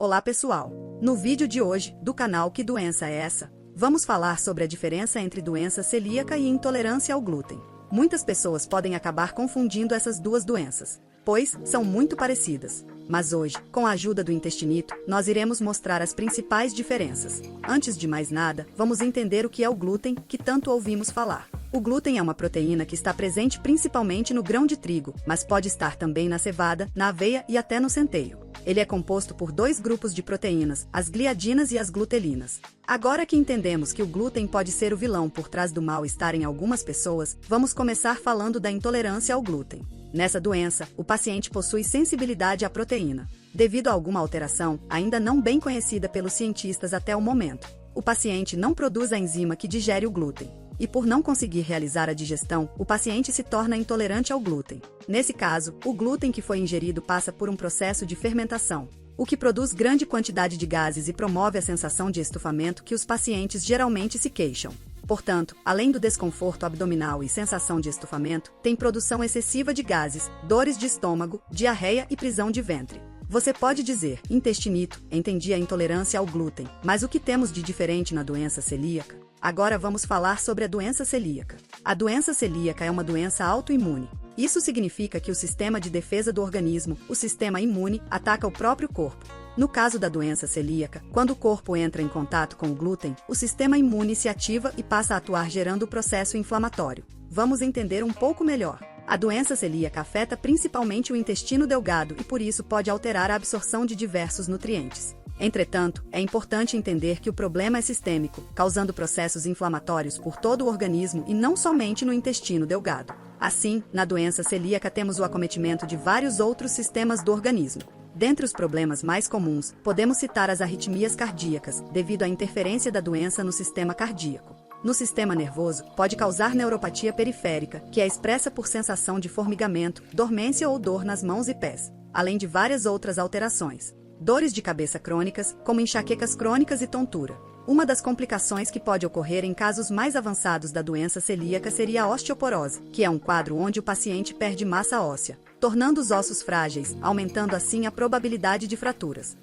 Olá pessoal! No vídeo de hoje, do canal Que Doença é Essa?, vamos falar sobre a diferença entre doença celíaca e intolerância ao glúten. Muitas pessoas podem acabar confundindo essas duas doenças, pois são muito parecidas. Mas hoje, com a ajuda do Intestinito, nós iremos mostrar as principais diferenças. Antes de mais nada, vamos entender o que é o glúten, que tanto ouvimos falar. O glúten é uma proteína que está presente principalmente no grão de trigo, mas pode estar também na cevada, na aveia e até no centeio. Ele é composto por dois grupos de proteínas, as gliadinas e as glutelinas. Agora que entendemos que o glúten pode ser o vilão por trás do mal-estar em algumas pessoas, vamos começar falando da intolerância ao glúten. Nessa doença, o paciente possui sensibilidade à proteína. Devido a alguma alteração, ainda não bem conhecida pelos cientistas até o momento, o paciente não produz a enzima que digere o glúten. E por não conseguir realizar a digestão, o paciente se torna intolerante ao glúten. Nesse caso, o glúten que foi ingerido passa por um processo de fermentação, o que produz grande quantidade de gases e promove a sensação de estufamento que os pacientes geralmente se queixam. Portanto, além do desconforto abdominal e sensação de estufamento, tem produção excessiva de gases, dores de estômago, diarreia e prisão de ventre. Você pode dizer, Intestinito, entendi a intolerância ao glúten, mas o que temos de diferente na doença celíaca? Agora vamos falar sobre a doença celíaca. A doença celíaca é uma doença autoimune. Isso significa que o sistema de defesa do organismo, o sistema imune, ataca o próprio corpo. No caso da doença celíaca, quando o corpo entra em contato com o glúten, o sistema imune se ativa e passa a atuar gerando o processo inflamatório. Vamos entender um pouco melhor. A doença celíaca afeta principalmente o intestino delgado e por isso pode alterar a absorção de diversos nutrientes. Entretanto, é importante entender que o problema é sistêmico, causando processos inflamatórios por todo o organismo e não somente no intestino delgado. Assim, na doença celíaca temos o acometimento de vários outros sistemas do organismo. Dentre os problemas mais comuns, podemos citar as arritmias cardíacas, devido à interferência da doença no sistema cardíaco. No sistema nervoso, pode causar neuropatia periférica, que é expressa por sensação de formigamento, dormência ou dor nas mãos e pés, além de várias outras alterações. Dores de cabeça crônicas, como enxaquecas crônicas e tontura. Uma das complicações que pode ocorrer em casos mais avançados da doença celíaca seria a osteoporose, que é um quadro onde o paciente perde massa óssea, tornando os ossos frágeis, aumentando assim a probabilidade de fraturas.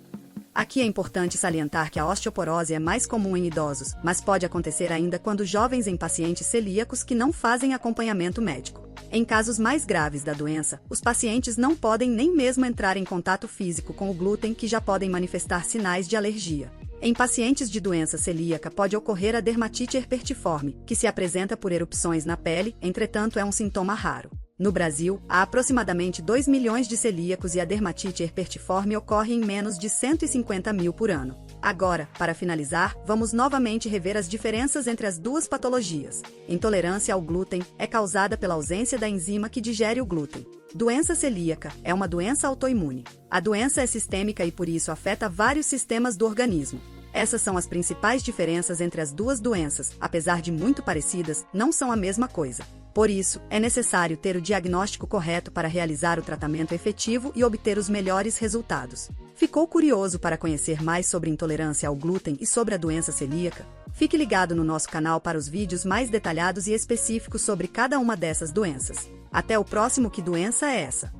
Aqui é importante salientar que a osteoporose é mais comum em idosos, mas pode acontecer ainda quando jovens em pacientes celíacos que não fazem acompanhamento médico. Em casos mais graves da doença, os pacientes não podem nem mesmo entrar em contato físico com o glúten, que já podem manifestar sinais de alergia. Em pacientes de doença celíaca pode ocorrer a dermatite herpetiforme, que se apresenta por erupções na pele, entretanto é um sintoma raro. No Brasil, há aproximadamente 2 milhões de celíacos e a dermatite herpetiforme ocorre em menos de 150 mil por ano. Agora, para finalizar, vamos novamente rever as diferenças entre as duas patologias. Intolerância ao glúten é causada pela ausência da enzima que digere o glúten. Doença celíaca é uma doença autoimune. A doença é sistêmica e por isso afeta vários sistemas do organismo. Essas são as principais diferenças entre as duas doenças, apesar de muito parecidas, não são a mesma coisa. Por isso, é necessário ter o diagnóstico correto para realizar o tratamento efetivo e obter os melhores resultados. Ficou curioso para conhecer mais sobre intolerância ao glúten e sobre a doença celíaca? Fique ligado no nosso canal para os vídeos mais detalhados e específicos sobre cada uma dessas doenças. Até o próximo Que Doença é Essa?